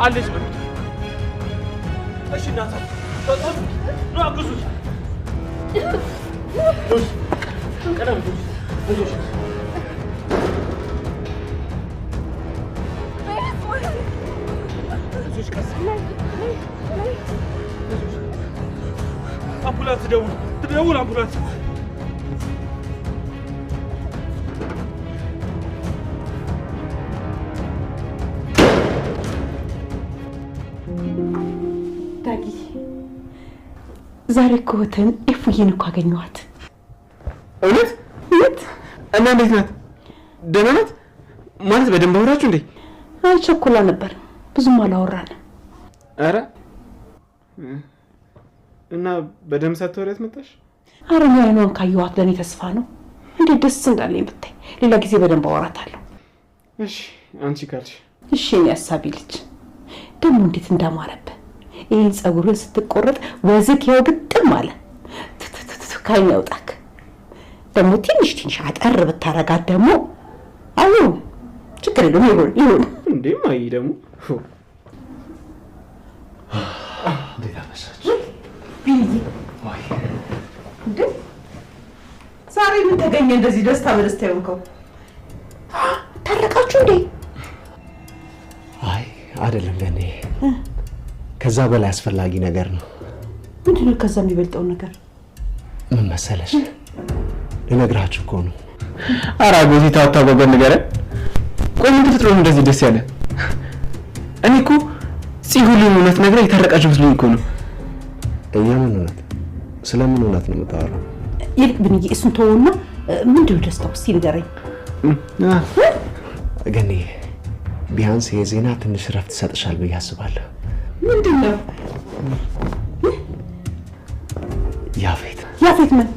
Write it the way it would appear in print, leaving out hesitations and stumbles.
አለሽ በሉት። እሺ እናታ ተጣጣ ነው አግዙት። ቀደም ብዙ አምቡላንስ ትደውል አምቡላንስ ዳጊ ዛሬ እኮ ወተን ኤፉዬን እኮ አገኘኋት። እውነት እና እንዴት ናት? ደህና ናት ማለት በደንብ አወራችሁ እንዴ? አይ ቸኩላ ነበር ብዙም አላወራንም። ኧረ እና በደንብ ሳትወሪያት መጣሽ? ኧረ አይኗን ካየኋት ለእኔ ተስፋ ነው። እንዴት ደስ እንዳለኝ ብታይ። ሌላ ጊዜ በደንብ አወራታለሁ። እሺ አንቺ ካልሽ እሺ። እኔ አሳቢ ልጅ ደግሞ እንዴት እንዳማረብህ ይህን ጸጉርን ስትቆረጥ ወዝክ ይኸው ግጥም አለ። ካይን ያውጣክ። ደግሞ ትንሽ አጠር ብታረጋት ደግሞ አይሆን ችግር የለውም ይሁን እንዴ ማይ ደግሞ እንዴት አመሻችሁ? ወይ እንዴ ዛሬ ምን ተገኘ እንደዚህ ደስታ በደስታ ይሆንከው? ታረቃችሁ እንዴ? አይ አይደለም ለኔ ከዛ በላይ አስፈላጊ ነገር ነው። ምንድነው ከዛ የሚበልጠው ነገር? ምን መሰለሽ ልነግራችሁ እኮ ነው። ኧረ ጎዚ ታውታጓጓ ነገር ቆይ ምን ተፈጥሮ ነው እንደዚህ ደስ ያለ? እኔ እኮ ሁሉም እውነት ነገር የታረቃችሁ መስሎኝ እኮ ነው። የምን እውነት? ስለምን እውነት ነው የምታወራው? ይልቅ ብንዬ እሱን ተወውና ምንድነው ደስታው እስቲ ንገረኝ። ግን ቢያንስ የዜና ትንሽ ረፍት ሰጥሻል ብዬ አስባለሁ። ምንድነው? ያፌት ምን